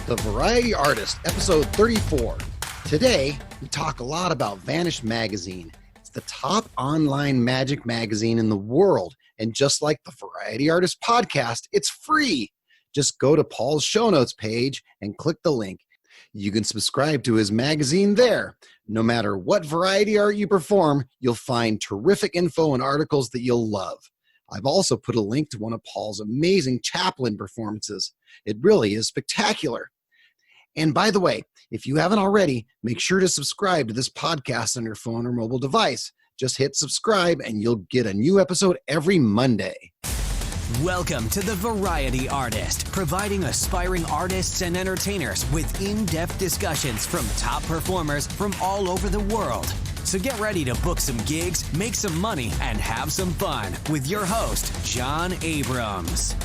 The Variety Artist, episode 34. Today, we talk a lot about Vanish Magazine. It's the top online magic magazine in the world. And just like the Variety Artist podcast, it's free. Just go to Paul's show notes page and click the link. You can subscribe to his magazine there. No matter what variety art you perform, you'll find terrific info and articles that you'll love. I've also put a link to one of Paul's amazing Chaplin performances. It really is spectacular. And by the way, if you haven't already, make sure to subscribe to this podcast on your phone or mobile device. Just hit subscribe and you'll get a new episode every Monday. Welcome to The Variety Artist, providing aspiring artists and entertainers with in-depth discussions from top performers from all over the world. So get ready to book some gigs, make some money, and have some fun with your host, John Abrams.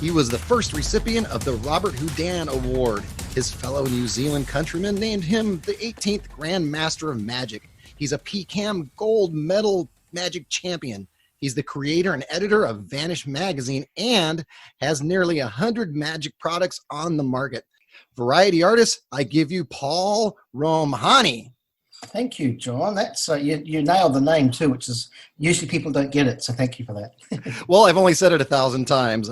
He was the first recipient of the Robert Houdin Award. His fellow New Zealand countrymen named him the 18th Grand Master of Magic. He's a PCAM gold medal magic champion. He's the creator and editor of Vanish Magazine and has nearly 100 magic products on the market. Variety artist, I give you Paul Romhany. Thank you, John. That's you nailed the name too, which is usually people don't get it. So thank you for that. Well, I've only said it 1,000 times.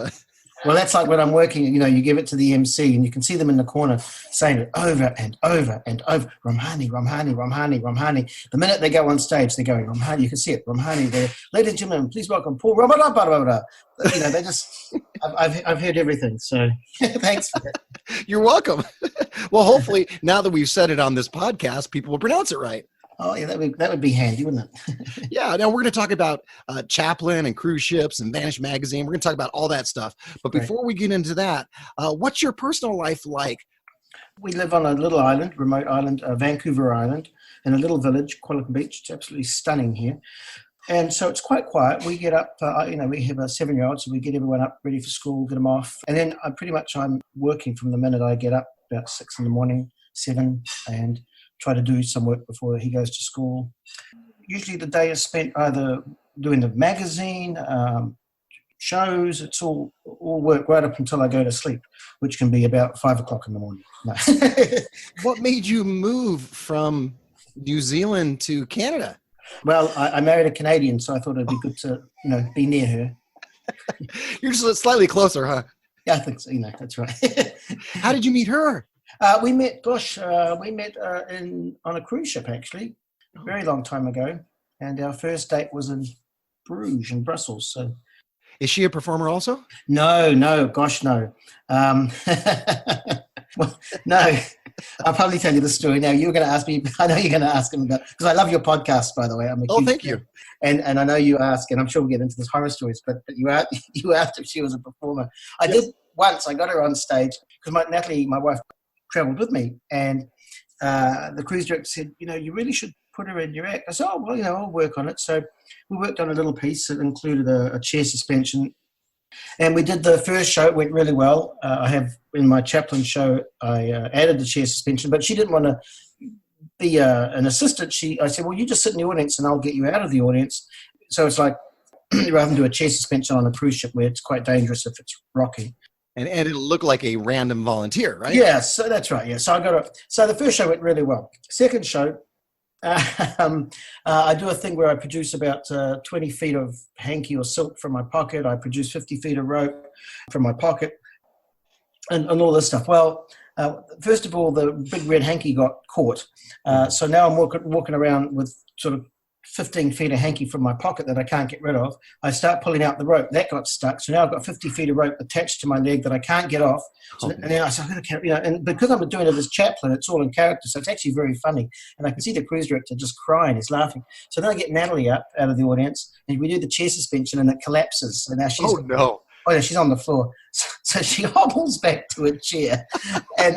Well, that's like when I'm working, you give it to the MC and you can see them in the corner saying it over and over and over. Romhany, Romhany, Romhany, Romhany. The minute they go on stage, they're going, Romhany, you can see it. Romhany, there. Ladies and gentlemen, please welcome Paul. They just, I've heard everything. So thanks for that. You're welcome. Well, hopefully now that we've said it on this podcast, people will pronounce it right. Oh, yeah, that would be handy, wouldn't it? Yeah, now we're going to talk about Chaplin and cruise ships and Vanish Magazine. We're going to talk about all that stuff. But before we get into that, what's your personal life like? We live on a little island, remote island, Vancouver Island, in a little village, Qualicum Beach. It's absolutely stunning here. And so it's quite quiet. We get up, we have a 7-year-old, so we get everyone up, ready for school, get them off. And then I'm working from the minute I get up, about 6 in the morning, 7, and try to do some work before he goes to school. Usually the day is spent either doing the magazine, shows. It's all work right up until I go to sleep, which can be about 5 o'clock in the morning. No. What made you move from New Zealand to Canada? Well, I married a Canadian, so I thought it'd be good to, be near her. You're just slightly closer, huh? Yeah, I think so. That's right. How did you meet her? We met on a cruise ship, actually, a very long time ago. And our first date was in Bruges, in Brussels. So, is she a performer also? No, gosh, no. Well, no. I'll probably tell you the story now. You're going to ask me. I know you're going to ask him about, because I love your podcast, by the way. Thank you. And I know you ask, and I'm sure we'll get into this horror stories. But you asked if she was a performer. I did once. I got her on stage because Natalie, my wife, traveled with me, and the cruise director said, you really should put her in your act. I said, I'll work on it. So we worked on a little piece that included a chair suspension, and we did the first show. It went really well. I have in my Chaplin show, I added the chair suspension, but she didn't want to be an assistant. I said, well, you just sit in the audience and I'll get you out of the audience. So it's like, rather than do a chair suspension on a cruise ship where it's quite dangerous if it's rocking. And it'll look like a random volunteer, right? Yeah, so that's right. Yeah, so So the first show went really well. Second show, I do a thing where I produce about 20 feet of hanky or silk from my pocket. I produce 50 feet of rope from my pocket, and all this stuff. Well, first of all, the big red hanky got caught. So now I'm walking around with sort of 15 feet of hanky from my pocket that I can't get rid of. I start pulling out the rope. That got stuck. So now I've got 50 feet of rope attached to my leg that I can't get off. And then I said, I'm going to carry, and because I'm doing it as Chaplin, it's all in character. So it's actually very funny. And I can see the cruise director just crying. He's laughing. So then I get Natalie up out of the audience and we do the chair suspension and it collapses. And now she's, she's on the floor. So she hobbles back to a chair, and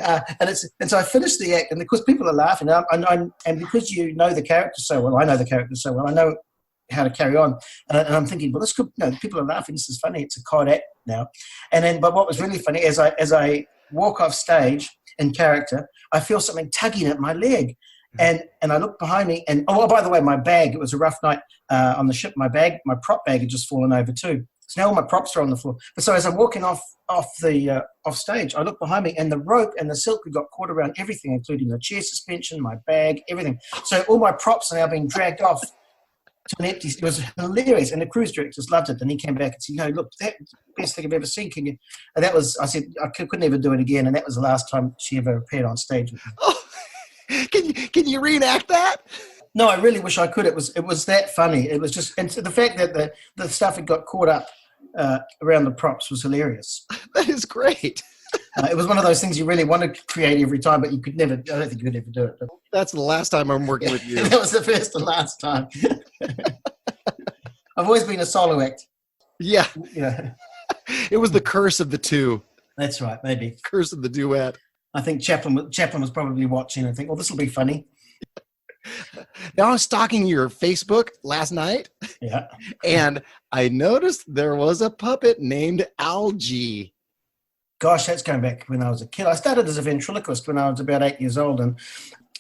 so I finished the act, and of course people are laughing, and because you know the character so well, I know the character so well, I know how to carry on, and I'm thinking, well, this could, people are laughing, this is funny, it's a cod act now, but what was really funny as I walk off stage in character, I feel something tugging at my leg. And I look behind me, and by the way, my bag, it was a rough night on the ship. My prop bag had just fallen over too. So now all my props are on the floor. So as I'm walking off stage, I look behind me, and the rope and the silk got caught around everything, including the chair suspension, my bag, everything. So all my props are now being dragged off to an empty. It was hilarious, and the cruise directors loved it. And he came back and said, look, that's the best thing I've ever seen. Can you? And that was, I said, I couldn't ever do it again. And that was the last time she ever appeared on stage with me. Oh, can you reenact that? No, I really wish I could. It was that funny. It was just, and the fact that the stuff had got caught up around the props was hilarious. That is great. It was one of those things you really want to create every time, but you could never. I don't think you could ever do it. But that's the last time I'm working with you. That was the first and last time. I've always been a solo act. Yeah. Yeah. It was the curse of the two. That's right, maybe. Curse of the duet. I think Chaplin was probably watching and think, well, this will be funny. Now I was stalking your Facebook last night. Yeah. And I noticed there was a puppet named Algie. Gosh, that's going back when I was a kid. I started as a ventriloquist when I was about 8 years old, and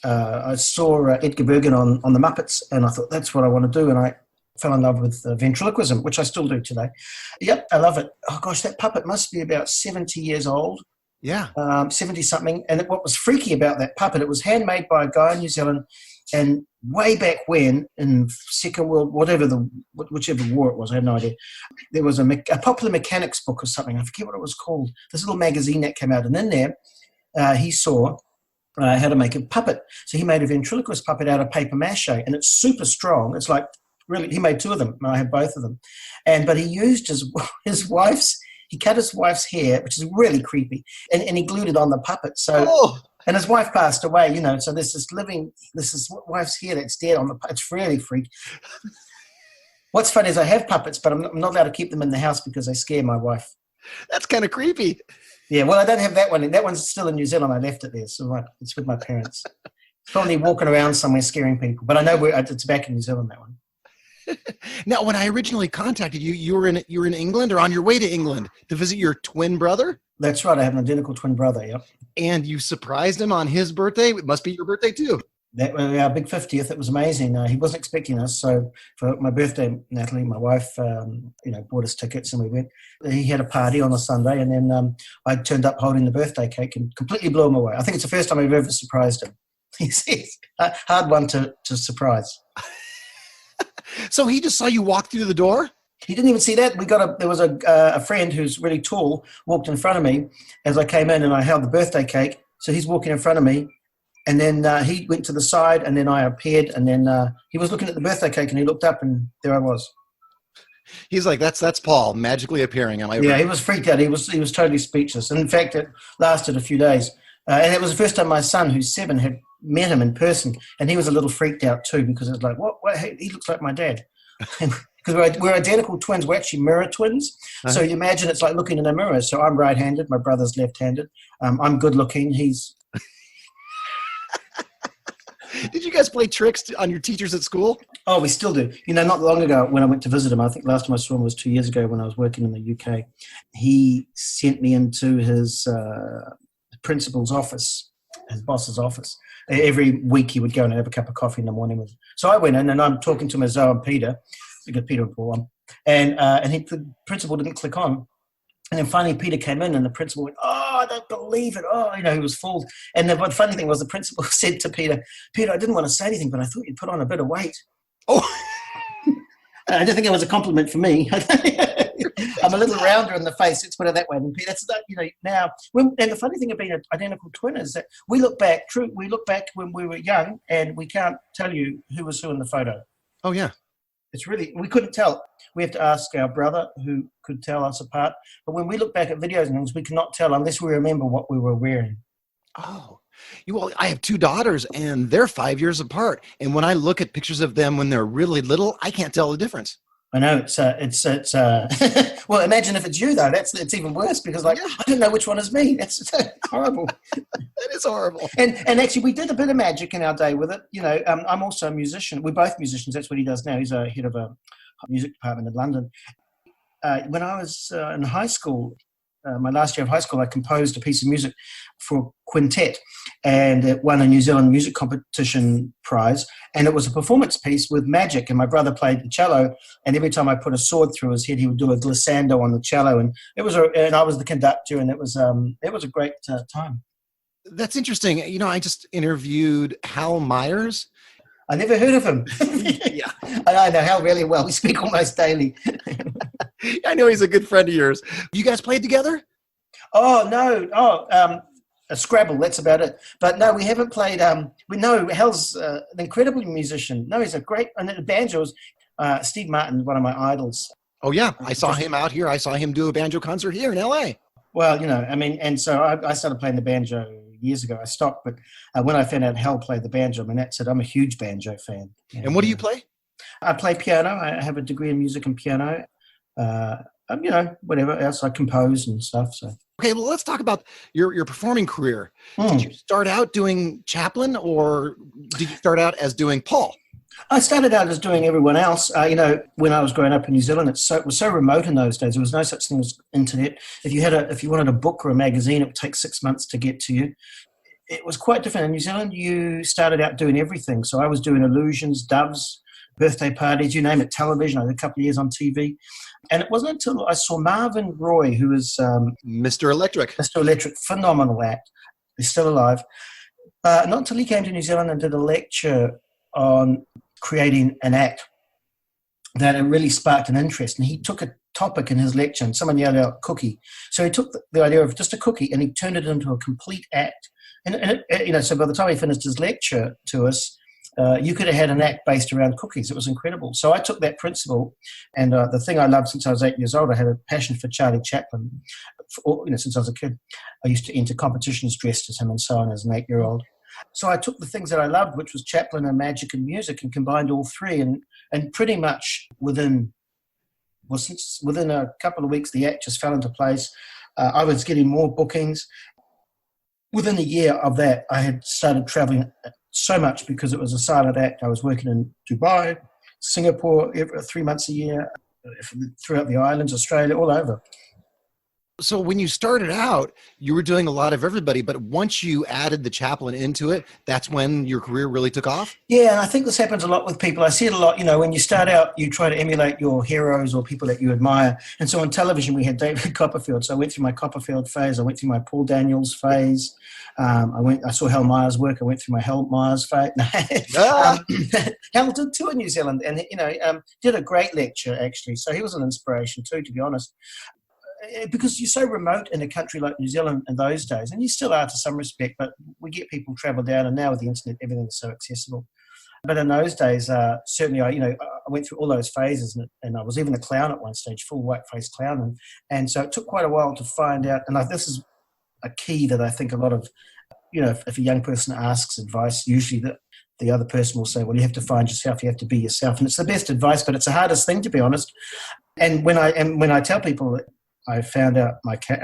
I saw Edgar Bergen on the Muppets, and I thought that's what I want to do, and I fell in love with ventriloquism, which I still do today. Yep, I love it. Oh gosh, that puppet must be about 70 years old. Yeah. 70-something. And what was freaky about that puppet, it was handmade by a guy in New Zealand, and way back when, in Second World, whichever war it was, I have no idea, there was a popular mechanics book or something, I forget what it was called, this little magazine that came out, and in there he saw how to make a puppet. So he made a ventriloquist puppet out of paper mache, and it's super strong. It's like, really, he made two of them, and I have both of them. But he used his wife's, he cut his wife's hair, which is really creepy, and he glued it on the puppet. So, and his wife passed away, so there's this wife's hair that's dead on the puppet. It's really freaky. What's funny is I have puppets, but I'm not allowed to keep them in the house because they scare my wife. That's kind of creepy. Yeah, well, I don't have that one. That one's still in New Zealand. I left it there, so it's with my parents. It's probably walking around somewhere scaring people, but I know it's back in New Zealand, that one. Now, when I originally contacted you, you were in England or on your way to England to visit your twin brother? That's right. I have an identical twin brother, yep. And you surprised him on his birthday? It must be your birthday, too. That was our big 50th. It was amazing. He wasn't expecting us. So for my birthday, Natalie, my wife, bought us tickets and we went. He had a party on a Sunday, and then I turned up holding the birthday cake and completely blew him away. I think it's the first time I've ever surprised him. He's a hard one to surprise. So he just saw you walk through the door? He didn't even see that. There was a friend who's really tall walked in front of me as I came in, and I held the birthday cake. So he's walking in front of me, and then he went to the side, and then I appeared, and then he was looking at the birthday cake, and he looked up, and there I was. He's like, that's Paul magically appearing. Am I right? Yeah, he was freaked out. He was totally speechless. And in fact, it lasted a few days. And it was the first time my son, who's 7, had met him in person, and he was a little freaked out too, because it was like, what? He looks like my dad. Because we're identical twins. We're actually mirror twins. Uh-huh. So you imagine it's like looking in a mirror. So I'm right-handed. My brother's left-handed. I'm good-looking. He's... Did you guys play tricks on your teachers at school? Oh, we still do. Not long ago when I went to visit him, I think last time I saw him was 2 years ago when I was working in the UK. He sent me into his principal's office, his boss's office. Every week he would go and have a cup of coffee in the morning. So I went in, and I'm talking to Zoe and Peter, because Peter and Paul on, and the principal didn't click on. And then finally Peter came in, and the principal went, "Oh, I don't believe it." Oh, he was fooled. And the funny thing was, the principal said to Peter, I didn't want to say anything, but I thought you'd put on a bit of weight. Oh, I don't think it was a compliment for me. I'm a little rounder in the face. Let's put it that way. And that's now. And the funny thing of being an identical twin is that we look back when we were young, and we can't tell you who was who in the photo. Oh yeah, it's really, we couldn't tell. We have to ask our brother, who could tell us apart. But when we look back at videos and things, we cannot tell unless we remember what we were wearing. Oh, well, I have 2 daughters, and they're 5 years apart. And when I look at pictures of them when they're really little, I can't tell the difference. I know it's well, imagine if it's you though. It's even worse, because I don't know which one is me. That's horrible. That is horrible. And actually, we did a bit of magic in our day with it. I'm also a musician. We're both musicians. That's what he does now. He's a head of a music department in London. When I was in high school, my last year of high school, I composed a piece of music for a quintet, and it won a New Zealand music competition prize. And it was a performance piece with magic, and my brother played the cello. And every time I put a sword through his head, he would do a glissando on the cello. And and I was the conductor, and it was a great time. That's interesting. I just interviewed Hal Myers. I never heard of him. Yeah. I know Hal really well. We speak almost daily. I know he's a good friend of yours. You guys played together? Oh, no. A Scrabble, that's about it. But no, we haven't played. We know Hal's an incredible musician. No, he's a great, and the banjos, Steve Martin, one of my idols. Oh, yeah. I saw him out here. I saw him do a banjo concert here in L.A. Well, and so I started playing the banjo years ago. I stopped, but when I found out Hal played the banjo, that's it. I'm a huge banjo fan. And what do you play? I play piano. I have a degree in music and piano. Whatever else, I compose and stuff. So. Okay, well, let's talk about your performing career. Did you start out doing Chaplin, or did you start out as doing Paul? I started out as doing everyone else. When I was growing up in New Zealand, it was so remote in those days. There was no such thing as internet. If you wanted a book or a magazine, it would take 6 months to get to you. It was quite different. In New Zealand, you started out doing everything. So I was doing illusions, doves, birthday parties, you name it, television. I did a couple of years on TV. And it wasn't until I saw Marvin Roy, who was Mr. Electric. Mr. Electric, phenomenal act. He's still alive. Not until he came to New Zealand and did a lecture on creating an act that it really sparked an interest. And he took a topic in his lecture, and someone yelled out cookie. So he took the idea of just a cookie and he turned it into a complete act. And so by the time he finished his lecture to us, you could have had an act based around cookies. It was incredible. So I took that principle, and the thing I loved since I was 8 years old, I had a passion for Charlie Chaplin. Since I was a kid, I used to enter competitions dressed as him and so on as an 8-year-old. So I took the things that I loved, which was Chaplin and magic and music, and combined all three. And pretty much within a couple of weeks, the act just fell into place. I was getting more bookings. Within a year of that, I had started traveling so much because it was a silent act. I was working in Dubai, Singapore, 3 months a year, throughout the islands, Australia, all over. So when you started out, you were doing a lot of everybody, but once you added the Chaplin into it, that's when your career really took off? Yeah, and I think this happens a lot with people. I see it a lot, when you start out, you try to emulate your heroes or people that you admire. And so on television, we had David Copperfield. So I went through my Copperfield phase. I went through my Paul Daniels phase. I saw Hal Myers work. I went through my Hal Myers phase. Hal did too in New Zealand, and did a great lecture, actually. So he was an inspiration too, to be honest. Because you're so remote in a country like New Zealand in those days, and you still are to some respect, but we get people travel down, and now with the internet, everything is so accessible. But in those days, certainly, I went through all those phases, and I was even a clown at one stage, full white-faced clown, and so it took quite a while to find out. And this is a key that I think a lot of, if a young person asks advice, usually the other person will say, well, you have to find yourself, you have to be yourself, and it's the best advice, but it's the hardest thing, to be honest. And when I tell people that I found out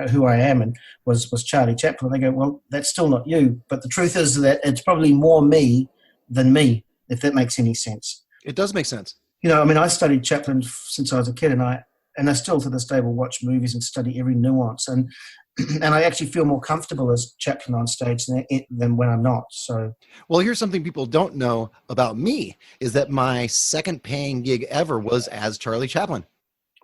who I am and was Charlie Chaplin, they go, well, that's still not you. But the truth is that it's probably more me than me, if that makes any sense. It does make sense. I studied Chaplin since I was a kid, and I still to this day will watch movies and study every nuance. And I actually feel more comfortable as Chaplin on stage than when I'm not. So, well, here's something people don't know about me, is that my second paying gig ever was as Charlie Chaplin.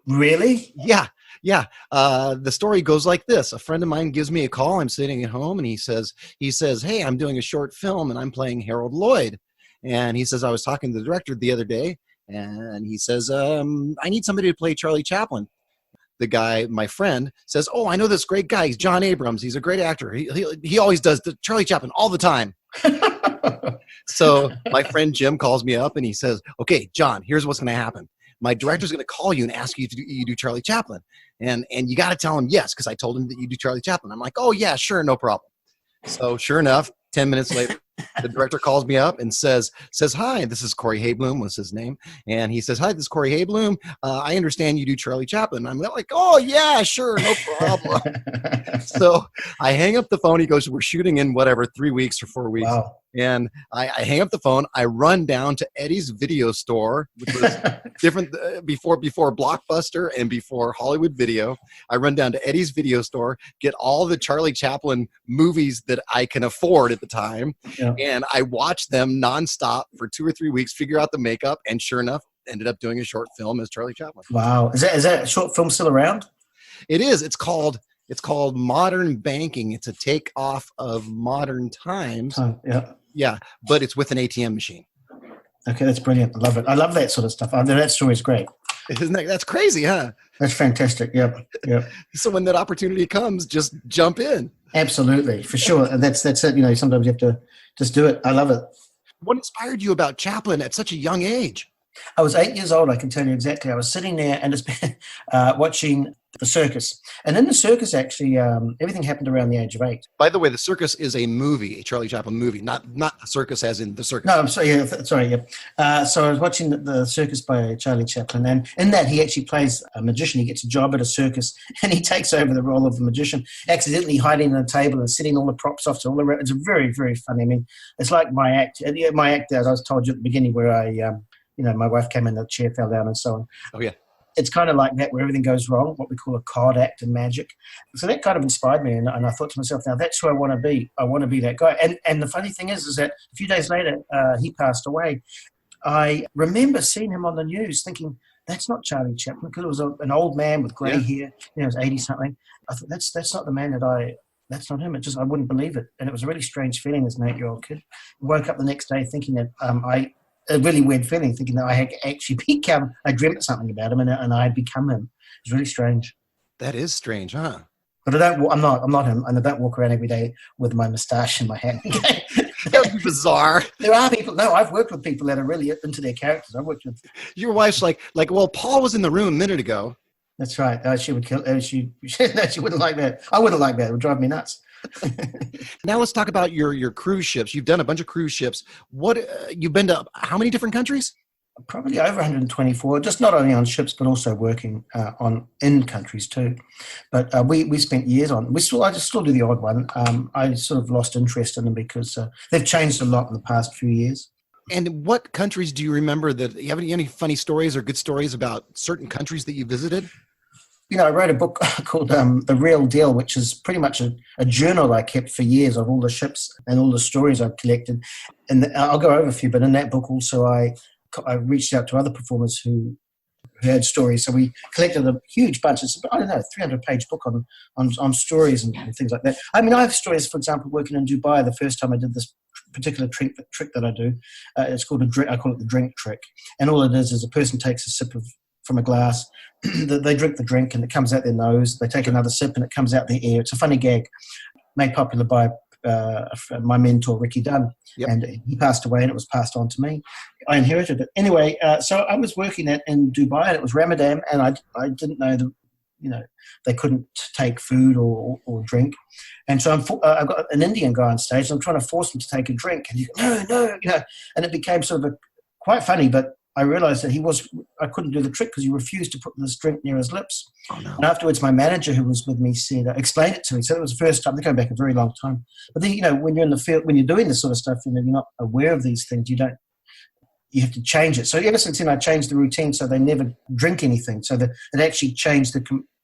Really? Yeah. The story goes like this. A friend of mine gives me a call. I'm sitting at home, and he says, hey, I'm doing a short film and I'm playing Harold Lloyd. And he says, I was talking to the director the other day, and he says, I need somebody to play Charlie Chaplin. The guy, my friend, says, oh, I know this great guy. He's John Abrams. He's a great actor. He always does the Charlie Chaplin all the time. So my friend Jim calls me up and he says, okay, John, here's what's going to happen. My director's going to call you and ask you to do Charlie Chaplin. And you got to tell him yes, because I told him that you do Charlie Chaplin. I'm like, oh, yeah, sure, no problem. So sure enough, 10 minutes later, the director calls me up and says, hi, this is Corey Haybloom, was his name. And he says, hi, this is Corey Haybloom. I understand you do Charlie Chaplin. I'm like, oh, yeah, sure, no problem. So I hang up the phone. He goes, we're shooting in 3 weeks or 4 weeks. Wow. And I hang up the phone. I run down to Eddie's Video Store, which was different before Blockbuster and before Hollywood Video. I run down to Eddie's Video Store, get all the Charlie Chaplin movies that I can afford at the time, and I watch them nonstop for 2 or 3 weeks, figure out the makeup, and sure enough, ended up doing a short film as Charlie Chaplin. Wow. Is that short film still around? It is. It's called Modern Banking. It's a takeoff of Modern Times. Yeah, but it's with an ATM machine. Okay, that's brilliant. I love it. I love that sort of stuff. That story is great. That's crazy, huh? That's fantastic. Yep. So when that opportunity comes, just jump in. Absolutely, for sure. And that's it. You know, sometimes you have to just do it. I love it. What inspired you about Chaplin at such a young age? I was 8 years old, I can tell you exactly. I was sitting there and just watching the circus. And in the circus, actually, everything happened around the age of 8. By the way, the circus is a movie, a Charlie Chaplin movie, not the circus as in the circus. No, I'm sorry. Yeah. So I was watching the circus by Charlie Chaplin, and in that he actually plays a magician. He gets a job at a circus, and he takes over the role of the magician, accidentally hiding on a table and setting all the props off to all around. It's very, very funny. I mean, it's like my act. My act, as I was told you at the beginning, where I my wife came in, the chair fell down and so on. Oh, yeah. It's kind of like that where everything goes wrong, what we call a card act in magic. So that kind of inspired me, and I thought to myself, now that's who I want to be. I want to be that guy. And the funny thing is that a few days later, he passed away. I remember seeing him on the news thinking, that's not Charlie Chaplin, because it was an old man with grey hair. He was 80-something. I thought, that's not the man that's not him. I wouldn't believe it. And it was a really strange feeling as an 8-year-old kid. I woke up the next day thinking that a really weird feeling, thinking that I had actually become, I dreamt something about him and I had become him. It's really strange. That is strange, huh? But I'm not him, and I don't walk around every day with my moustache and my hat. That would be bizarre. There are people, no, I've worked with people that are really into their characters. I've worked with. Your wife's like, well, Paul was in the room a minute ago. That's right. She would kill, she wouldn't like that. I wouldn't like that. It would drive me nuts. Now let's talk about your cruise ships. You've done a bunch of cruise ships. You've been to how many different countries? Probably over 124, just not only on ships but also working in countries too. But we spent years on. I just still do the odd one. I sort of lost interest in them because they've changed a lot in the past few years. And what countries do you remember that you have any funny stories or good stories about certain countries that you visited? I wrote a book called The Real Deal, which is pretty much a journal I kept for years of all the ships and all the stories I've collected. And I'll go over a few, but in that book also I reached out to other performers who had stories. So we collected a huge bunch. It's, I don't know, 300-page book on stories and things like that. I mean, I have stories, for example, working in Dubai, the first time I did this particular trick that I do. It's called I call it the drink trick. And all it is a person takes a sip from a glass, they drink the drink and it comes out their nose. They take another sip and it comes out their ear. It's a funny gag made popular by my mentor, Ricky Dunn. Yep. And he passed away and it was passed on to me. I inherited it. Anyway, so I was working in Dubai and it was Ramadan and I didn't know they couldn't take food or drink. And so I've got an Indian guy on stage and I'm trying to force him to take a drink. And he goes, no, and it became sort of quite funny, but I realized that I couldn't do the trick because he refused to put this drink near his lips. Oh, no. And afterwards, my manager who was with me explained it to me. So it was the first time. They're going back a very long time. But then, when you're in the field, when you're doing this sort of stuff, you're not aware of these things. You have to change it. So ever since then, I changed the routine so they never drink anything. So that it actually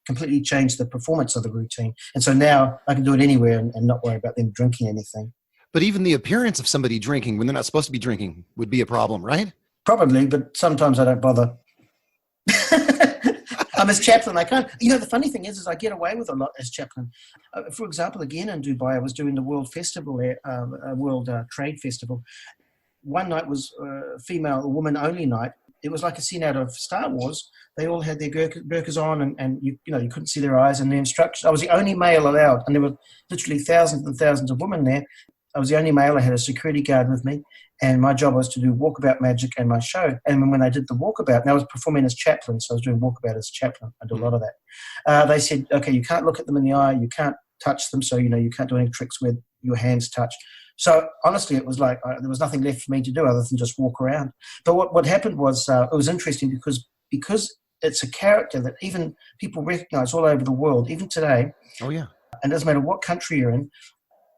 completely changed the performance of the routine. And so now I can do it anywhere and not worry about them drinking anything. But even the appearance of somebody drinking when they're not supposed to be drinking would be a problem, right? Probably, but sometimes I don't bother. I'm as Chaplin. I can't. The funny thing is I get away with a lot as Chaplin. For example, again in Dubai, I was doing the World Festival there, World Trade Festival. One night was a woman-only night. It was like a scene out of Star Wars. They all had their burqas on, and you couldn't see their eyes. And the instructions. I was the only male allowed, and there were literally thousands and thousands of women there. I was the only male. I had a security guard with me, and my job was to do walkabout magic and my show. And when I did the walkabout, and I was performing as Chaplin, so I was doing walkabout as Chaplin. I do a lot of that. They said, okay, you can't look at them in the eye, you can't touch them, so you can't do any tricks where your hands touch. So honestly, it was like there was nothing left for me to do other than just walk around. But what happened was it was interesting because it's a character that even people recognize all over the world, even today. Oh yeah. And it doesn't matter what country you're in.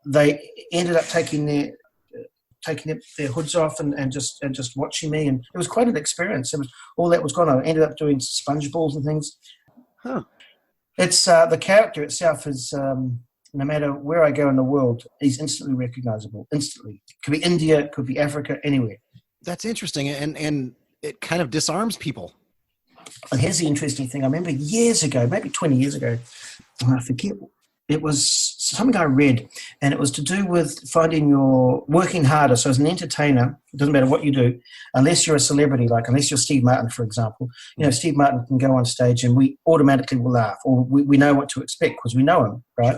They ended up taking taking their hoods off and just watching me, and it was quite an experience. It was all that was gone. I ended up doing sponge balls and things. Huh. It's the character itself is no matter where I go in the world, he's instantly recognizable. Instantly, could be India, could be Africa, anywhere. That's interesting, and it kind of disarms people. And here's the interesting thing. I remember years ago, maybe 20 years ago, I forget, it was something I read, and it was to do with working harder. So as an entertainer, it doesn't matter what you do, unless you're a celebrity, like unless you're Steve Martin, for example. Steve Martin can go on stage and we automatically will laugh, or we know what to expect because we know him, right?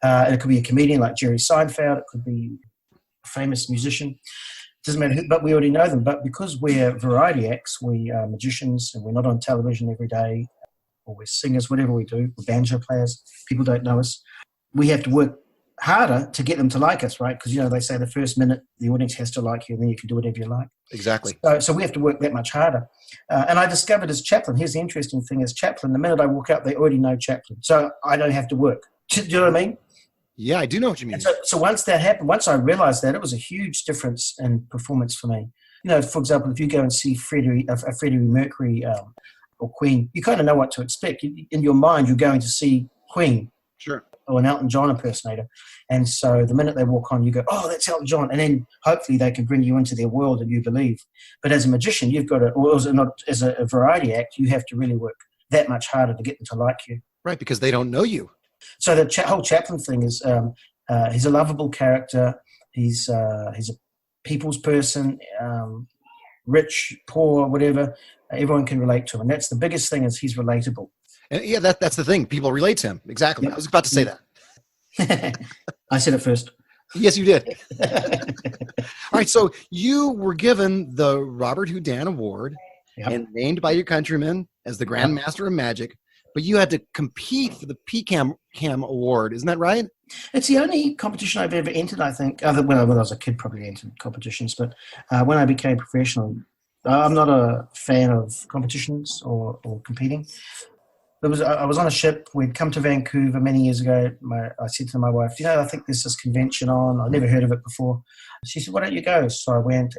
And it could be a comedian like Jerry Seinfeld. It could be a famous musician. Doesn't matter who, but we already know them. But because we're variety acts, we are magicians, and we're not on television every day, or we're singers, whatever we do, we're banjo players, people don't know us. We have to work harder to get them to like us, right? Because, they say the first minute the audience has to like you, and then you can do whatever you like. Exactly. So we have to work that much harder. And I discovered as Chaplin, here's the interesting thing, as Chaplin, the minute I walk out, they already know Chaplin. So I don't have to work. Do you know what I mean? Yeah, I do know what you mean. So once that happened, once I realized that, it was a huge difference in performance for me. For example, if you go and see Freddie Mercury or Queen, you kind of know what to expect. In your mind, you're going to see Queen. Sure. Or an Elton John impersonator. And so the minute they walk on, you go, oh, that's Elton John. And then hopefully they can bring you into their world and you believe. But as a magician, you've got to, or as a variety act, you have to really work that much harder to get them to like you. Right, because they don't know you. So the whole Chaplin thing is he's a lovable character. He's a people's person, rich, poor, whatever. Everyone can relate to him. And that's the biggest thing, is he's relatable. And yeah, that's the thing. People relate to him. Exactly. Yep. I was about to say that. I said it first. Yes, you did. All right. So you were given the Robert Houdin Award and named by your countrymen as the Grand Master of Magic, but you had to compete for the PCAM Award. Isn't that right? It's the only competition I've ever entered, I think. Other when I was a kid, probably entered competitions. But when I became professional, I'm not a fan of competitions or competing. I was on a ship. We'd come to Vancouver many years ago. I said to my wife, I think there's this convention on. I'd never heard of it before. She said, why don't you go? So I went.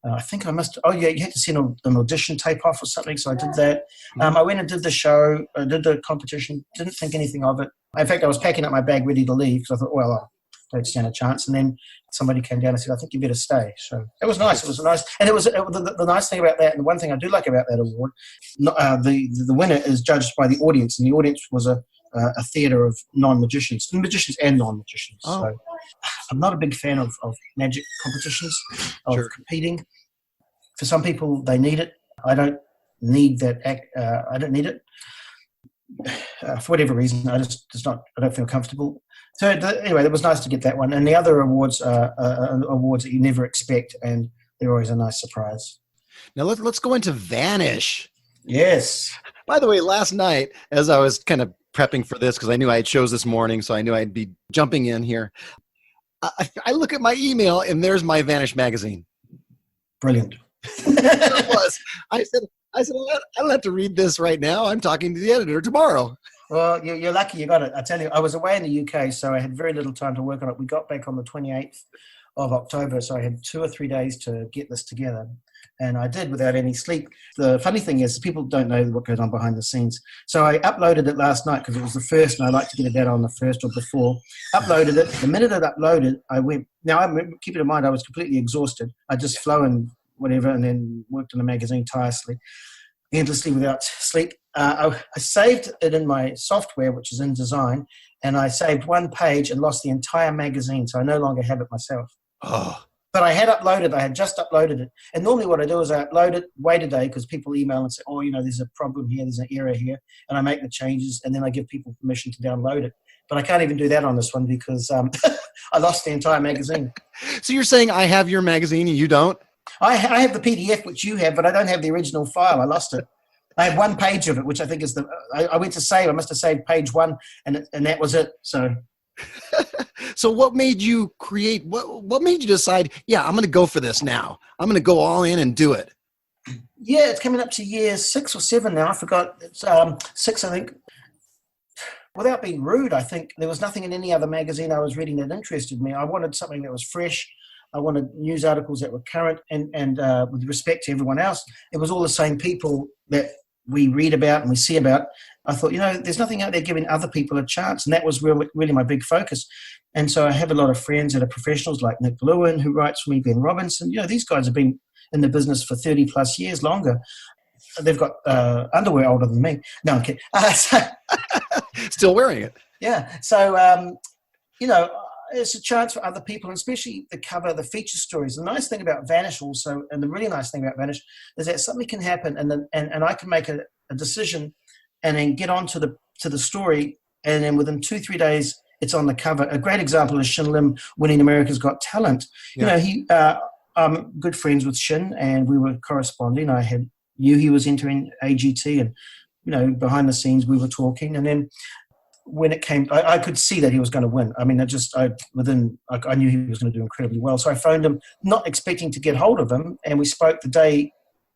I think I must. Oh, yeah, you had to send an audition tape off or something. So I did that. I went and did the show, did the competition, didn't think anything of it. In fact, I was packing up my bag ready to leave because I thought, well, I don't stand a chance. And then somebody came down and said, I think you better stay. So it was nice. It was nice. And the nice thing about that, and the one thing I do like about that award, the winner is judged by the audience. And the audience was a theatre of non-magicians, magicians and non-magicians. Oh. So I'm not a big fan of magic competitions, of competing. For some people, they need it. I don't need that. I don't need it. For whatever reason, I don't feel comfortable. So anyway, it was nice to get that one. And the other awards are awards that you never expect, and they're always a nice surprise. Now let's go into Vanish. Yes. By the way, last night, as I was kind of prepping for this, because I knew I had shows this morning, so I knew I'd be jumping in here, I look at my email, and there's my Vanish magazine. Brilliant. It was. I said, I don't have to read this right now. I'm talking to the editor tomorrow. Well, you're lucky you got it. I tell you, I was away in the UK, so I had very little time to work on it. We got back on the 28th of October, so I had 2 or 3 days to get this together. And I did without any sleep. The funny thing is, people don't know what goes on behind the scenes. So I uploaded it last night because it was the first, and I like to get it out on the first or before. Uploaded it. The minute it uploaded, I went. Now, keep it in mind, I was completely exhausted. I just flown whatever, and then worked on the magazine tirelessly, endlessly without sleep. I saved it in my software, which is InDesign, and I saved one page and lost the entire magazine, so I no longer have it myself. Oh. But I had just uploaded it. And normally what I do is I upload it, wait a day, because people email and say, oh, there's a problem here, there's an error here, and I make the changes, and then I give people permission to download it. But I can't even do that on this one because I lost the entire magazine. So you're saying I have your magazine and you don't? I have the PDF, which you have, but I don't have the original file. I lost it. I have one page of it, which I think is I went to save. I must have saved page 1, and that was it. So... So what made you create, what made you decide, I'm going to go for this now. I'm going to go all in and do it. Yeah, it's coming up to year 6 or 7 now. I forgot. It's 6, I think. Without being rude, I think there was nothing in any other magazine I was reading that interested me. I wanted something that was fresh. I wanted news articles that were current and with respect to everyone else. It was all the same people that we read about and we see about. I thought, there's nothing out there giving other people a chance. And that was really my big focus. And so I have a lot of friends that are professionals like Nick Lewin, who writes for me, Ben Robinson. These guys have been in the business for 30 plus years longer. They've got underwear older than me. No, I'm kidding. Still wearing it. Yeah. So, it's a chance for other people, and especially the feature stories. The nice thing about Vanish also, and the really nice thing about Vanish, is that something can happen and I can make a decision and then get on to the story, and then within 2-3 days, it's on the cover. A great example is Shin Lim winning America's Got Talent. Yeah. I'm good friends with Shin, and we were corresponding. I knew he was entering AGT, and behind the scenes we were talking, and then when it came, I could see that he was going to win. I mean, I knew he was going to do incredibly well. So I phoned him, not expecting to get hold of him, and we spoke the day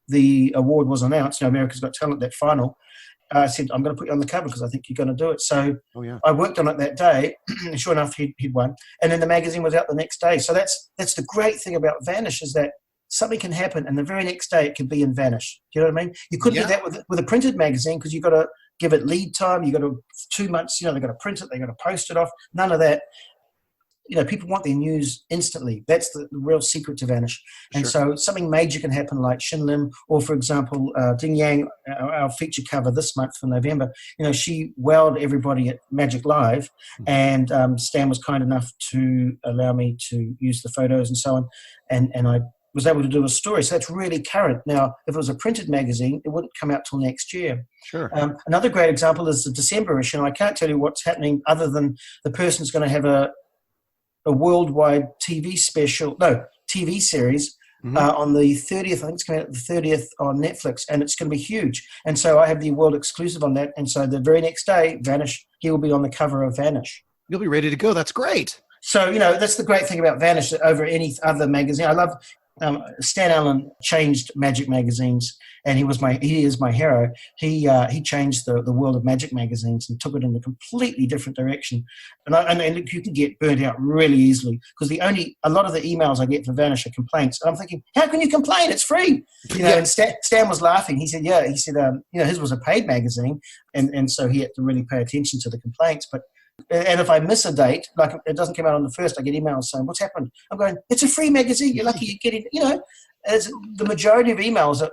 the award was announced. America's Got Talent, that final. I said, I'm going to put you on the cover because I think you're going to do it. So I worked on it that day. And sure enough, he'd won. And then the magazine was out the next day. So that's the great thing about Vanish, is that something can happen, and the very next day it can be in Vanish. Do you know what I mean? You couldn't do that with a printed magazine, because you've got to give it lead time. You've got to 2 months. They've got to print it. They've got to post it off. None of that. People want their news instantly. That's the real secret to Vanish. And so something major can happen, like Shin Lim, or for example, Ding Yang, our feature cover this month for November. She wowed everybody at Magic Live, and Stan was kind enough to allow me to use the photos and so on. And I was able to do a story. So that's really current. Now, if it was a printed magazine, it wouldn't come out till next year. Sure. Another great example is the December issue. I can't tell you what's happening other than the person's going to have a worldwide TV series on the 30th. I think it's coming out the 30th on Netflix, and it's going to be huge. And so I have the world exclusive on that. And so the very next day, Vanish, he will be on the cover of Vanish. You'll be ready to go. That's great. So, that's the great thing about Vanish over any other magazine. I love Stan Allen changed Magic magazines, and he is my hero. He changed the world of Magic magazines and took it in a completely different direction. And you can get burnt out really easily, because a lot of the emails I get for Vanish are complaints. And I'm thinking, how can you complain? It's free. And Stan was laughing. He said, his was a paid magazine, and so he had to really pay attention to the complaints. And if I miss a date, like it doesn't come out on the 1st, I get emails saying, what's happened? I'm going, it's a free magazine. You're lucky you get it. As the majority of emails,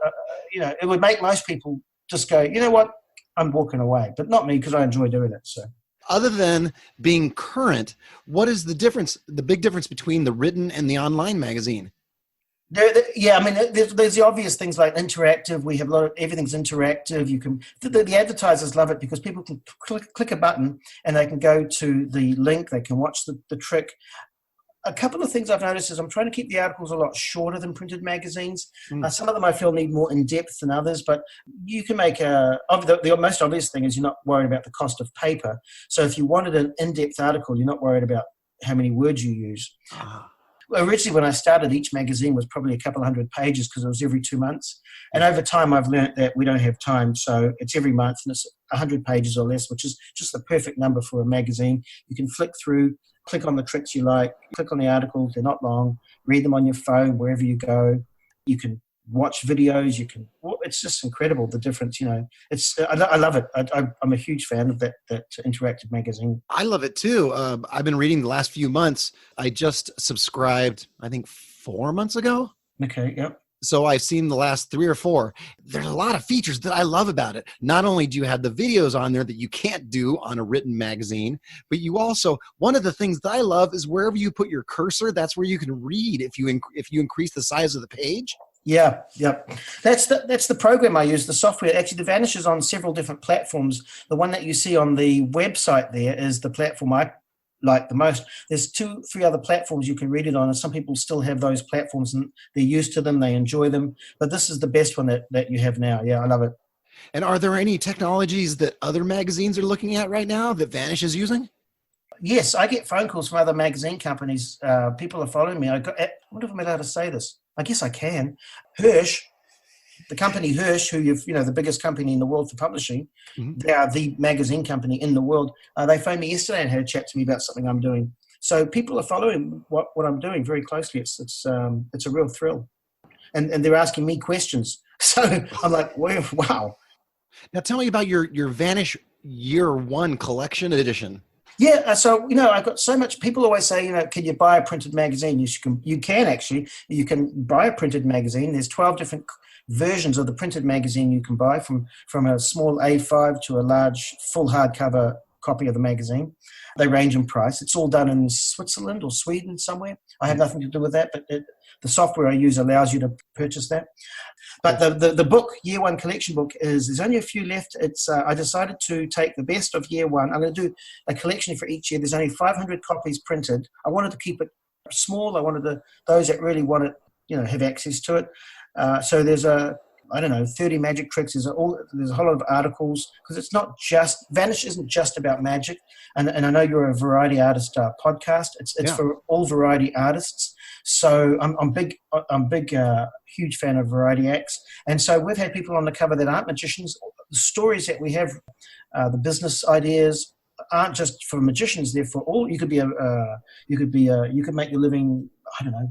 it would make most people just go, you know what, I'm walking away. But not me, because I enjoy doing it. So, other than being current, what is the big difference between the written and the online magazine? There's the obvious things like interactive. We have everything's interactive. You can the advertisers love it, because people can click a button and they can go to the link. They can watch the trick. A couple of things I've noticed is I'm trying to keep the articles a lot shorter than printed magazines. Some of them I feel need more in-depth than others, but you can make the most obvious thing is you're not worried about the cost of paper. So if you wanted an in-depth article, you're not worried about how many words you use. Originally, when I started, each magazine was probably a couple of 100 pages, because it was every 2 months. And over time, I've learned that we don't have time. So it's every month, and it's 100 pages or less, which is just the perfect number for a magazine. You can flick through, click on the tricks you like, click on the articles. They're not long. Read them on your phone, wherever you go. You can watch videos. It's just incredible, the difference. I love it. I'm a huge fan of that interactive magazine. I love it too. I've been reading the last few months. I just subscribed, I think 4 months ago. Okay. Yep. So I've seen the last 3 or 4. There's a lot of features that I love about it. Not only do you have the videos on there that you can't do on a written magazine, but you also, one of the things that I love is wherever you put your cursor, that's where you can read if you increase the size of the page. Yeah. That's the program I use, the software. Actually, the Vanish is on several different platforms. The one that you see on the website there is the platform I like the most. There's 2-3 other platforms you can read it on, and some people still have those platforms and they're used to them, they enjoy them. But this is the best one that you have now. Yeah, I love it. And are there any technologies that other magazines are looking at right now that Vanish is using? Yes, I get phone calls from other magazine companies. People are following me. I wonder if I'm allowed to say this. I guess I can. Hirsch, the company Hirsch, who the biggest company in the world for publishing, they are the magazine company in the world. They phoned me yesterday and had a chat to me about something I'm doing. So people are following what I'm doing very closely. It's a real thrill, and they're asking me questions. So I'm like, wow. Now tell me about your Vanish Year One collection edition. Yeah, so I've got so much. People always say, can you buy a printed magazine? You can actually. You can buy a printed magazine. There's 12 different versions of the printed magazine you can buy, from a small A5 to a large full hardcover copy of the magazine. They range in price. It's all done in Switzerland or Sweden somewhere. I have nothing to do with that, but the software I use allows you to purchase that. But the book, Year One collection book, there's only a few left. I decided to take the best of Year One. I'm going to do a collection for each year. There's only 500 copies printed. I wanted to keep it small. I wanted those that really want it, have access to it. So there's 30 magic tricks. There's a whole lot of articles, because it's not just, Vanish isn't just about magic. And I know you're a variety artist podcast. It's for all variety artists. So I'm big, huge fan of variety acts. And so we've had people on the cover that aren't magicians. The stories that we have, the business ideas aren't just for magicians. They're for all. You could make your living,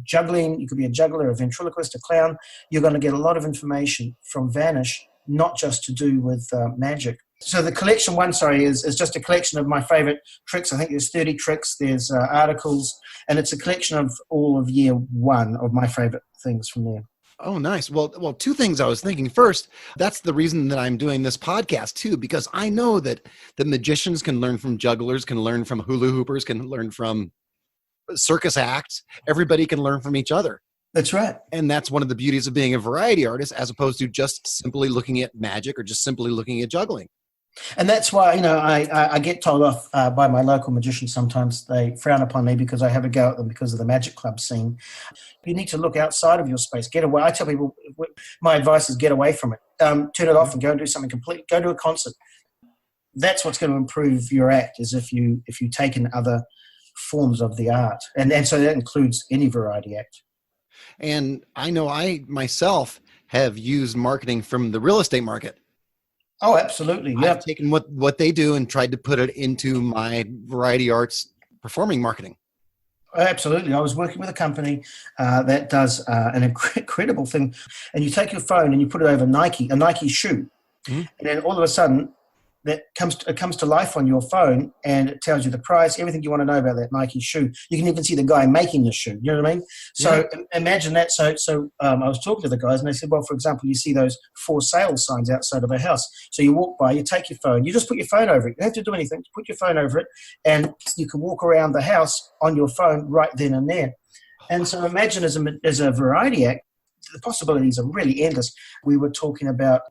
juggling. You could be a juggler, a ventriloquist, a clown. You're going to get a lot of information from Vanish, not just to do with magic. So the collection one, is just a collection of my favorite tricks. I think there's 30 tricks. There's articles, and it's a collection of all of Year One of my favorite things from there. Oh, nice. Well, two things I was thinking. First, that's the reason that I'm doing this podcast too, because I know that the magicians can learn from jugglers, can learn from hula hoopers, can learn from circus acts. Everybody can learn from each other. That's right. And that's one of the beauties of being a variety artist, as opposed to just simply looking at magic or just simply looking at juggling. And that's why, I get told off by my local magicians. Sometimes they frown upon me because I have a go at them because of the magic club scene. You need to look outside of your space. Get away. I tell people, my advice is get away from it. Turn it off and go and do something complete. Go to a concert. That's what's going to improve your act, is if you take in other forms of the art. And so that includes any variety act. And I know I myself have used marketing from the real estate market. Oh, absolutely. Yeah. I've taken what they do and tried to put it into my variety arts performing marketing. Absolutely. I was working with a company that does an incredible thing. And you take your phone and you put it over a Nike shoe. Mm-hmm. And then all of a sudden, it comes to life on your phone, and it tells you the price, everything you want to know about that Nike shoe. You can even see the guy making the shoe. You know what I mean? So imagine that. So I was talking to the guys, and they said, well, for example, you see those for sale signs outside of a house. So you walk by, you take your phone, you just put your phone over it. You don't have to do anything. Put your phone over it, and you can walk around the house on your phone right then and there. And so imagine as a variety act, the possibilities are really endless. We were talking about,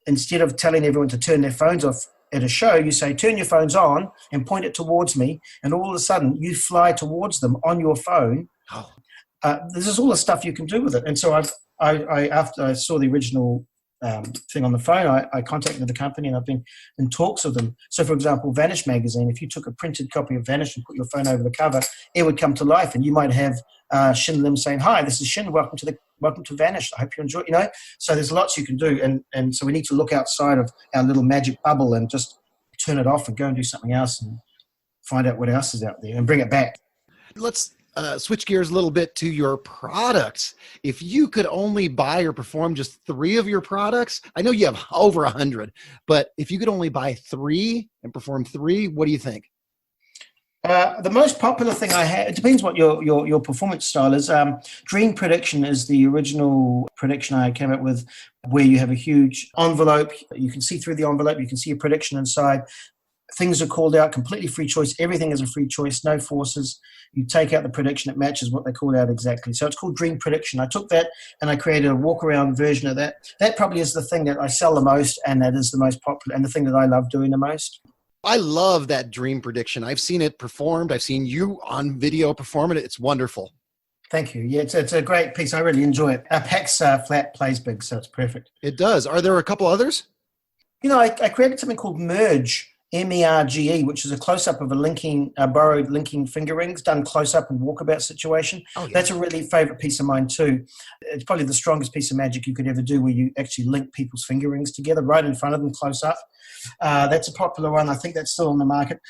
instead of telling everyone to turn their phones off at a show, you say, turn your phones on and point it towards me, and all of a sudden you fly towards them on your phone. Oh. This is all the stuff you can do with it. And so after I saw the original thing on the phone, I contacted the company, and I've been in talks with them. So, for example, Vanish magazine, if you took a printed copy of Vanish and put your phone over the cover, it would come to life, and you might have Shin Lim saying, hi, this is Shin, welcome to Vanish, I hope you enjoy it. So there's lots you can do, and so we need to look outside of our little magic bubble and just turn it off and go and do something else and find out what else is out there and bring it back. Let's switch gears a little bit to your products. If you could only buy or perform just 3 of your products, I know you have over 100, but if you could only buy 3 and perform 3, what do you think? The most popular thing I have, it depends what your performance style is. Dream Prediction is the original prediction I came up with, where you have a huge envelope. You can see through the envelope. You can see a prediction inside. Things are called out, completely free choice. Everything is a free choice, no forces. You take out the prediction, it matches what they called out exactly. So it's called Dream Prediction. I took that and I created a walk-around version of that. That probably is the thing that I sell the most, and that is the most popular, and the thing that I love doing the most. I love that Dream Prediction. I've seen it performed. I've seen you on video perform it. It's wonderful. Thank you. Yeah, it's a great piece. I really enjoy it. Our Pax flat plays big, so it's perfect. It does. Are there a couple others? I created something called Merge, MERGE, which is a close-up of a borrowed linking finger rings done close-up in walkabout situation. Oh, yeah. That's a really favorite piece of mine too. It's probably the strongest piece of magic you could ever do, where you actually link people's finger rings together right in front of them close-up. That's a popular one. I think that's still on the market.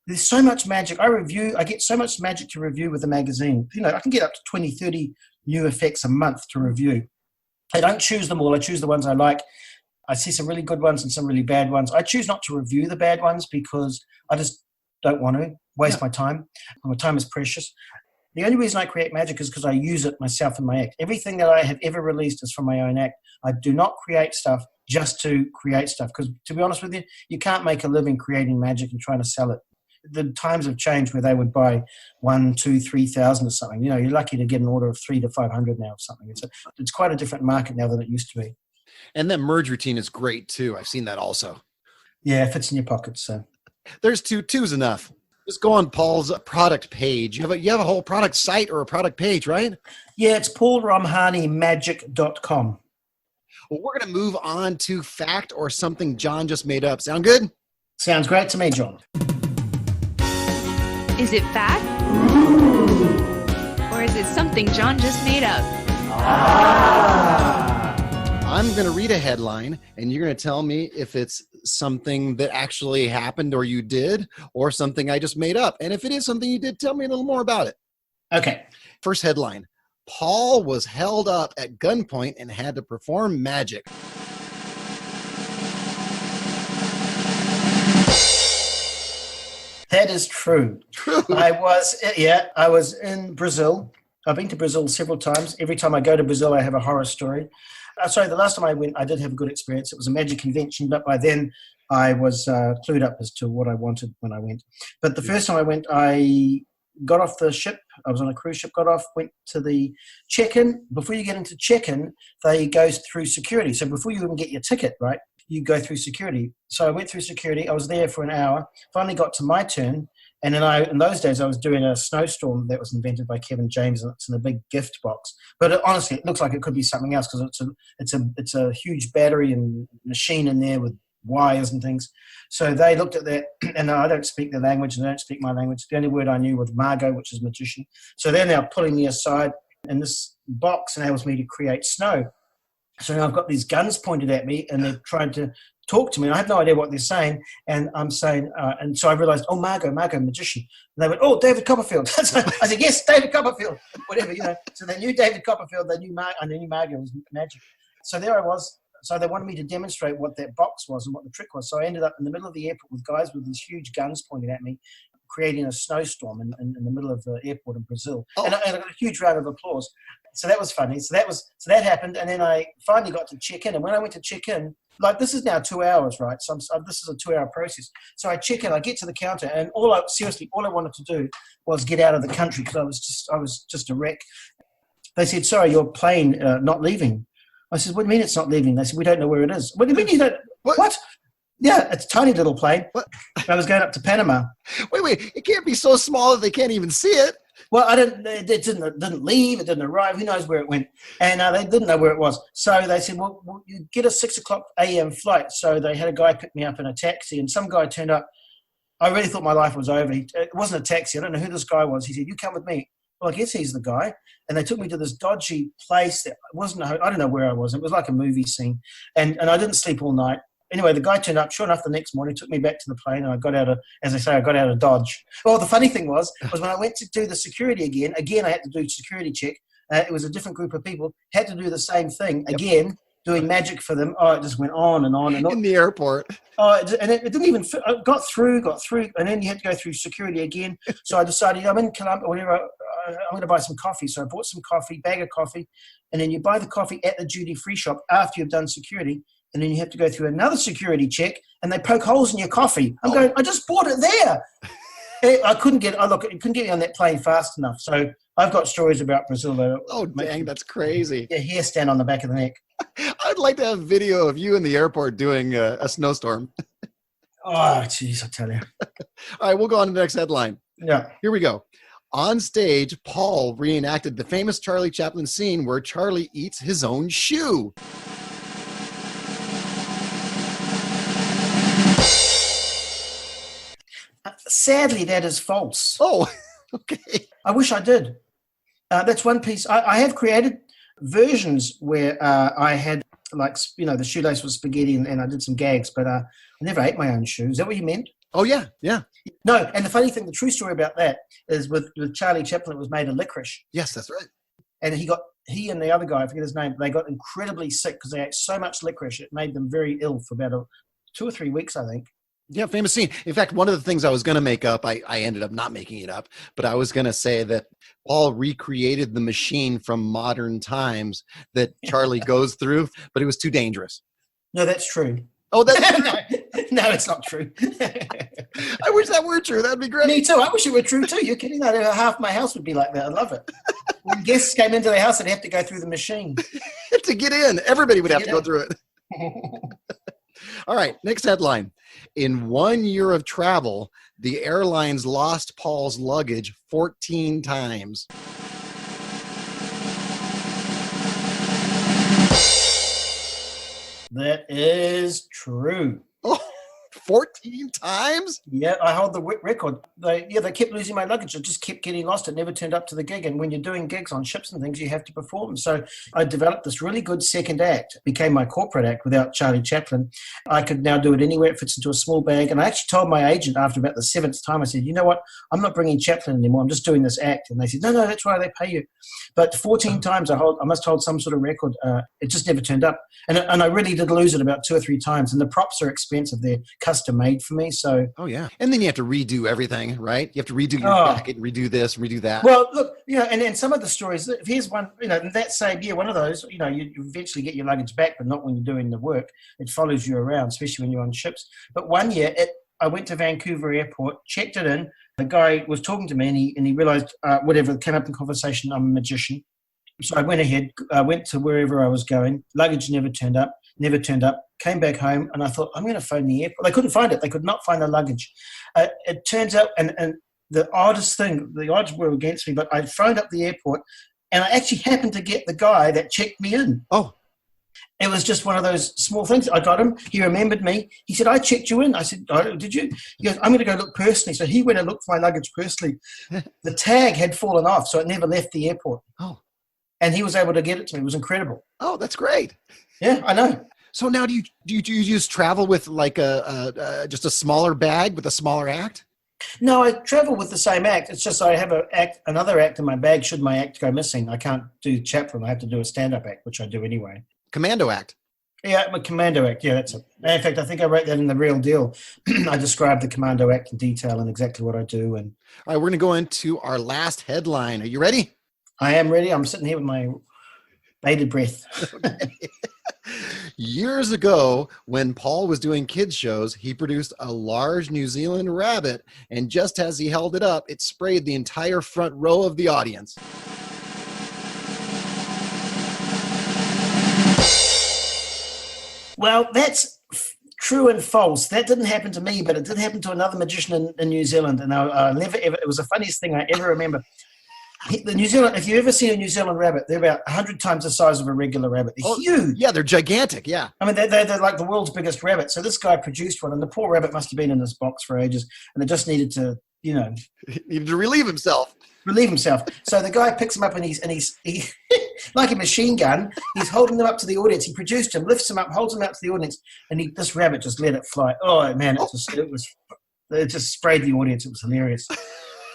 there's so much magic. I get so much magic to review with the magazine. I can get up to 20, 30 new effects a month to review. I don't choose them all. I choose the ones I like. I see some really good ones and some really bad ones. I choose not to review the bad ones because I just don't want to waste my time. My time is precious. The only reason I create magic is because I use it myself in my act. Everything that I have ever released is from my own act. I do not create stuff just to create stuff because, to be honest with you, you can't make a living creating magic and trying to sell it. The times have changed where they would buy 1, 2, 3,000 or something. You're lucky to get an order of 300 to 500 now or something. It's quite a different market now than it used to be. And that merge routine is great too. I've seen that also. Yeah, it fits in your pocket. So there's two's enough. Just go on Paul's product page. You have a whole product site or a product page, right? Yeah, it's paulromhanymagic.com. Well, we're going to move on to fact or something John just made up. Sound good? Sounds great to me, John. Is it fact? Or is it something John just made up? I'm going to read a headline, and you're going to tell me if it's something that actually happened or you did, or something I just made up. And if it is something you did, tell me a little more about it. Okay. First headline. Paul was held up at gunpoint and had to perform magic. That is true. I was in Brazil. I've been to Brazil several times. Every time I go to Brazil, I have a horror story. Sorry, the last time I went, I did have a good experience. It was a magic convention, but by then I was clued up as to what I wanted when I went. But the first time I went, I got off the ship. I was on a cruise ship, got off, went to the check-in. Before you get into check-in, they go through security. So before you even get your ticket, right, you go through security. So I went through security. I was there for an hour, finally got to my turn. And then in those days, I was doing a snowstorm that was invented by Kevin James, and it's in a big gift box. But honestly, it looks like it could be something else because it's a huge battery and machine in there with wires and things. So they looked at that, and I don't speak their language, and they don't speak my language. The only word I knew was Margot, which is magician. So they're now pulling me aside, and this box enables me to create snow. So now I've got these guns pointed at me, and they're trying to talk to me. I have no idea what they're saying, and I'm saying, and so I realized, oh, Margot, magician. And they went, oh, David Copperfield. So I said, yes, David Copperfield, whatever, So they knew David Copperfield, they knew Margot was magic. So there I was. So they wanted me to demonstrate what that box was and what the trick was. So I ended up in the middle of the airport with guys with these huge guns pointed at me, creating a snowstorm in the middle of the airport in Brazil. Oh. And I got a huge round of applause. So that was funny. So that happened. And then I finally got to check in. And when I went to check in, like this is now 2 hours, right? So this is a 2-hour process. So I check in, I get to the counter, and all I wanted to do was get out of the country because I was just a wreck. They said, sorry, your plane not leaving. I said, what do you mean it's not leaving? They said, we don't know where it is. What do you mean you don't? What? Yeah, it's a tiny little plane. What? I was going up to Panama. Wait. It can't be so small that they can't even see it. Well, it didn't leave. It didn't arrive. Who knows where it went? And they didn't know where it was. So they said, well, you get a 6 o'clock a.m. flight. So they had a guy pick me up in a taxi, and some guy turned up. I really thought my life was over. It wasn't a taxi. I don't know who this guy was. He said, you come with me. Well, I guess he's the guy. And they took me to this dodgy place that wasn't, I don't know where I was. It was like a movie scene. And I didn't sleep all night. Anyway, the guy turned up. Sure enough, the next morning, took me back to the plane, and I got out of Dodge. Well, the funny thing was when I went to do the security again, I had to do security check. It was a different group of people. Had to do the same thing again, doing magic for them. Oh, it just went on and on and on. In the airport. Oh, and it didn't even fit. I got through, and then you had to go through security again. So I decided, I'm in Colombia, whatever, I'm going to buy some coffee. So I bought some coffee, bag of coffee, and then you buy the coffee at the duty-free shop after you've done security. And then you have to go through another security check, and they poke holes in your coffee. I'm going, I just bought it there. I couldn't get me on that plane fast enough. So I've got stories about Brazil. Oh, dang, that's crazy. Yeah, hair stand on the back of the neck. I'd like to have a video of you in the airport doing a snowstorm. Oh, jeez, I tell you. All right, we'll go on to the next headline. Yeah. Here we go. On stage, Paul reenacted the famous Charlie Chaplin scene where Charlie eats his own shoe. Sadly, that is false. Oh, okay. I wish I did. That's one piece. I have created versions where I had, like, the shoelace was spaghetti and I did some gags, but I never ate my own shoe. Is that what you meant? Oh, yeah, yeah. No, and the funny thing, the true story about that is with Charlie Chaplin, it was made of licorice. Yes, that's right. And he and the other guy, I forget his name, they got incredibly sick because they ate so much licorice. It made them very ill for about 2 or 3 weeks, I think. Yeah, famous scene. In fact, one of the things I was going to make up, I ended up not making it up, but I was going to say that Paul recreated the machine from modern times that Charlie goes through, but it was too dangerous. No, that's true. Oh, that's no, it's not true. I wish that were true. That'd be great. Me too. I wish it were true too. You're kidding? Half my house would be like that. I love it. When guests came into the house, they'd have to go through the machine. To get in. Everybody would have to go through it. All right, next headline. In 1 year of travel, the airlines lost Paul's luggage 14 times. That is true. Oh, 14 times? Yeah, I hold the record. They kept losing my luggage. It just kept getting lost. It never turned up to the gig. And when you're doing gigs on ships and things, you have to perform. So I developed this really good second act. It became my corporate act without Charlie Chaplin. I could now do it anywhere. It fits into a small bag. And I actually told my agent after about the 7th time, I said, you know what? I'm not bringing Chaplin anymore. I'm just doing this act. And they said, no, that's why they pay you. But 14 times I must hold some sort of record. It just never turned up. And I really did lose it about 2 or 3 times. And the props are expensive. They're custom made for me. So, oh yeah, and then you have to redo everything, right? You have to redo your jacket, redo this, redo that. Well, look, and some of the stories. Here's one, that same year, one of those. You eventually get your luggage back, but not when you're doing the work. It follows you around, especially when you're on ships. But one year, I went to Vancouver Airport, checked it in. The guy was talking to me, and he realized whatever came up in conversation. I'm a magician, so I went ahead. I went to wherever I was going. Luggage never turned up. Came back home, and I thought, I'm going to phone the airport. They couldn't find it. They could not find the luggage. It turns out, and the oddest thing, the odds were against me, but I phoned up the airport, and I actually happened to get the guy that checked me in. Oh. It was just one of those small things. I got him. He remembered me. He said, I checked you in. I said, oh, did you? He goes, I'm going to go look personally. So he went and looked for my luggage personally. The tag had fallen off, so it never left the airport. Oh. And he was able to get it to me. It was incredible. Oh, that's great. Yeah, I know. So now do you just travel with like just a smaller bag with a smaller act? No, I travel with the same act. It's just I have another act in my bag should my act go missing. I can't do Chaplin. I have to do a stand-up act, which I do anyway. Commando act. Yeah, a commando act. Yeah, that's it. In fact, I think I wrote that in The Real Deal. I described the commando act in detail and exactly what I do. And all right, we're going to go into our last headline. Are you ready? I am ready. I'm sitting here with my bated breath. Okay. Years ago, when Paul was doing kids shows, he produced a large New Zealand rabbit, and just as he held it up, it sprayed the entire front row of the audience. Well, that's true and false. That didn't happen to me, but it did happen to another magician in New Zealand, and I never ever. It was the funniest thing I ever remember. The New Zealand, if you ever see a New Zealand rabbit, they're about 100 times the size of a regular rabbit. They're huge. Yeah, they're gigantic, yeah. I mean, they're like the world's biggest rabbit. So this guy produced one, and the poor rabbit must have been in this box for ages, and it just needed to, He needed to relieve himself. So the guy picks him up, and he's like a machine gun. He's holding them up to the audience. He produced him, lifts him up, holds him out to the audience, and this rabbit just let it fly. Oh, man, it just sprayed the audience. It was hilarious.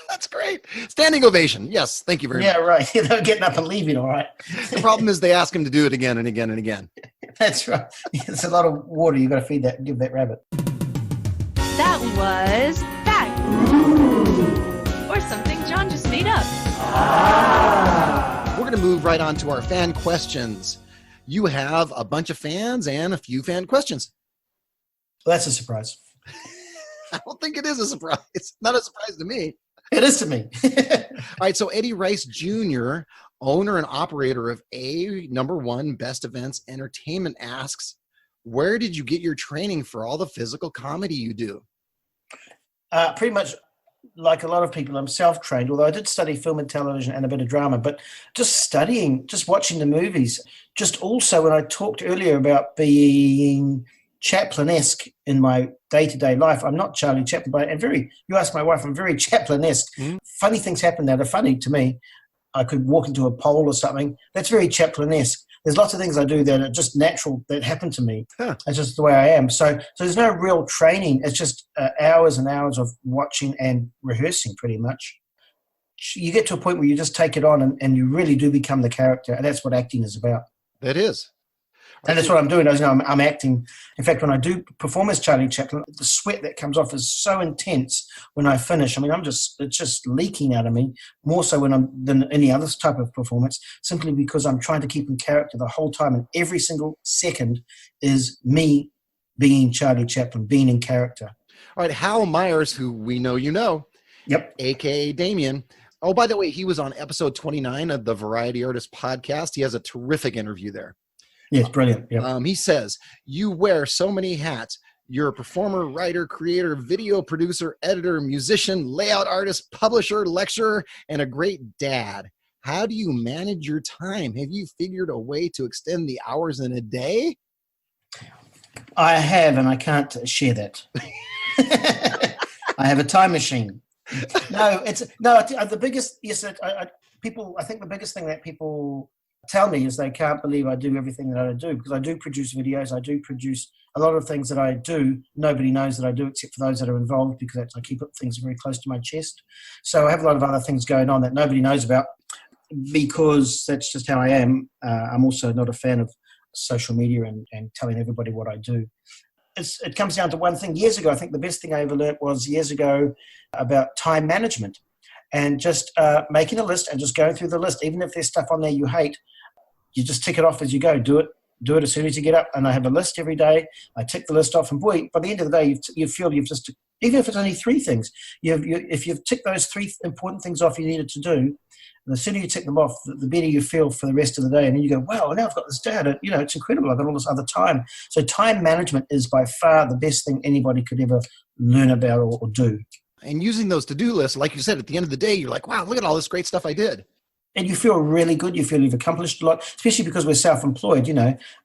That's great. Standing ovation. Yes. Thank you very much. Yeah, right. They're getting up and leaving, all right. The problem is they ask him to do it again and again and again. That's right. It's a lot of water you've got to feed that, give that rabbit. That was fact. Or something John just made up. We're going to move right on to our fan questions. You have a bunch of fans and a few fan questions. Well, that's a surprise. I don't think it is a surprise. It's not a surprise to me. It is to me. All right, so Eddie Rice Jr., owner and operator of #1 Best Events Entertainment, asks, where did you get your training for all the physical comedy you do? Pretty much like a lot of people, I'm self-trained, although I did study film and television and a bit of drama, but just studying, just watching the movies. Just also when I talked earlier about being Chaplin-esque in my day-to-day life. I'm not Charlie Chaplin, but you ask my wife, I'm very Chaplin-esque. Funny things happen that are funny to me. I could walk into a pole or something. That's very Chaplin-esque. there's lots of things I do that are just natural, that happen to me. Huh. It's just the way I am. So there's no real training. It's just hours and hours of watching and rehearsing, pretty much. You get to a point where you just take it on and you really do become the character. And that's what acting is about. That is. And that's what I'm doing. I'm acting. In fact, when I do perform as Charlie Chaplin, the sweat that comes off is so intense when I finish. I mean, it's just leaking out of me, more so than any other type of performance, simply because I'm trying to keep in character the whole time. And every single second is me being Charlie Chaplin, being in character. All right, Hal Myers, who we know you know, Yep. a.k.a. Damien. Oh, by the way, he was on episode 29 of the Variety Artist podcast. He has a terrific interview there. Yes, brilliant. Yep. He says, you wear so many hats. You're a performer, writer, creator, video producer, editor, musician, layout artist, publisher, lecturer, and a great dad. How do you manage your time? Have you figured a way to extend the hours in a day? I have, and I can't share that. I have a time machine. The biggest, yes, people, I think the biggest thing that people tell me is they can't believe I do everything that I do, because I do produce videos. I do produce a lot of things that I do. Nobody knows that I do except for those that are involved, because I keep things very close to my chest. So I have a lot of other things going on that nobody knows about, because that's just how I am. I'm also not a fan of social media and telling everybody what I do. It comes down to one thing. Years ago, I think the best thing I ever learned was years ago about time management, and just making a list and just going through the list. Even if there's stuff on there you hate, you just tick it off as you go. Do it as soon as you get up. And I have a list every day. I tick the list off, and boy, by the end of the day, you feel you've just, even if it's only 3 things, if you've ticked those 3 important things off you needed to do, and the sooner you tick them off, the better you feel for the rest of the day. And then you go, wow, now I've got this down. It's incredible. I've got all this other time. So time management is by far the best thing anybody could ever learn about or do. And using those to-do lists, like you said, at the end of the day, you're like, wow, look at all this great stuff I did. And you feel really good. You feel you've accomplished a lot, especially because we're self-employed.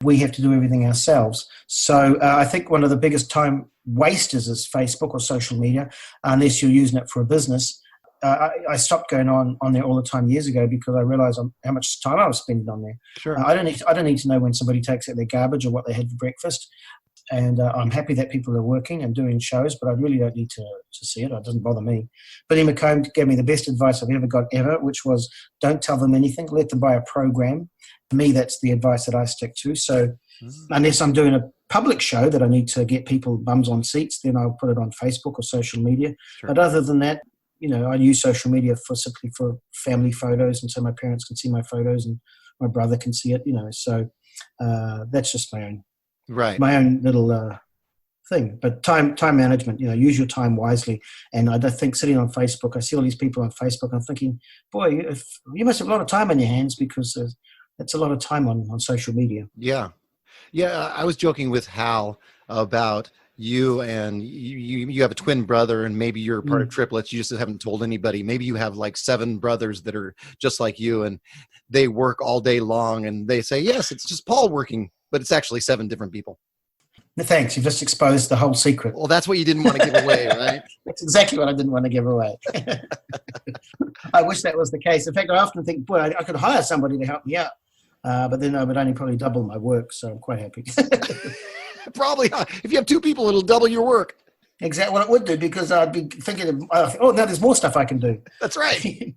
We have to do everything ourselves. So I think one of the biggest time wasters is Facebook or social media, unless you're using it for a business. I stopped going on there all the time years ago, because I realized how much time I was spending on there. Sure. I don't need to know when somebody takes out their garbage or what they had for breakfast. And I'm happy that people are working and doing shows, but I really don't need to see it. It doesn't bother me. Billy McComb gave me the best advice I've ever got ever, which was don't tell them anything. Let them buy a program. For me, that's the advice that I stick to. So unless I'm doing a public show that I need to get people bums on seats, then I'll put it on Facebook or social media. Sure. But other than that, I use social media simply for family photos, and so my parents can see my photos and my brother can see it, So that's just my own little thing. But time management, use your time wisely. And I don't think sitting on Facebook, I see all these people on Facebook, I'm thinking, boy, if you must have a lot of time on your hands, because that's a lot of time on social media. Yeah. I was joking with Hal about you, and you have a twin brother, and maybe you're part of triplets. You just haven't told anybody. Maybe you have like 7 brothers that are just like you, and they work all day long, and they say, yes, it's just Paul working, but it's actually 7 different people. Thanks. You've just exposed the whole secret. Well, that's what you didn't want to give away, right? That's exactly what I didn't want to give away. I wish that was the case. In fact, I often think, boy, I could hire somebody to help me out. But then I would only probably double my work, so I'm quite happy. Probably. If you have 2 people, it'll double your work. Exactly. Well, it would do, because I'd be thinking, now there's more stuff I can do. That's right.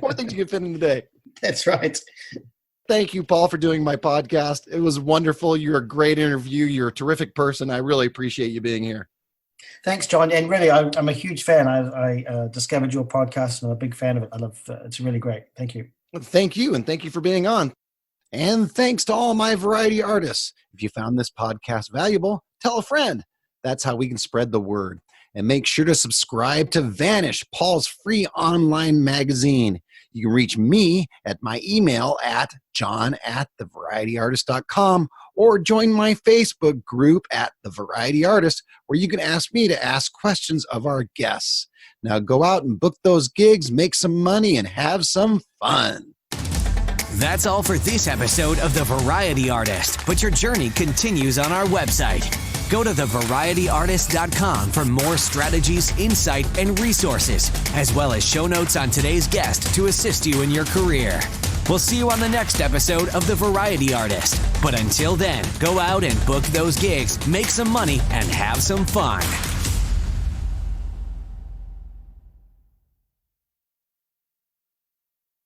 More things you can fit in the day. That's right. Thank you, Paul, for doing my podcast. It was wonderful. You're a great interview. You're a terrific person. I really appreciate you being here. Thanks, John. And really, I'm a huge fan. I discovered your podcast, and I'm a big fan of it. I love it's really great. Thank you. Thank you, and thank you for being on. And thanks to all my variety artists. If you found this podcast valuable, tell a friend. That's how we can spread the word. And make sure to subscribe to Vanish, Paul's free online magazine. You can reach me at my email at john@thevarietyartist.com, or join my Facebook group at The Variety Artist, where you can ask me to ask questions of our guests. Now go out and book those gigs, make some money, and have some fun. That's all for this episode of The Variety Artist, but your journey continues on our website. Go to thevarietyartist.com for more strategies, insight, and resources, as well as show notes on today's guest to assist you in your career. We'll see you on the next episode of The Variety Artist. But until then, go out and book those gigs, make some money, and have some fun.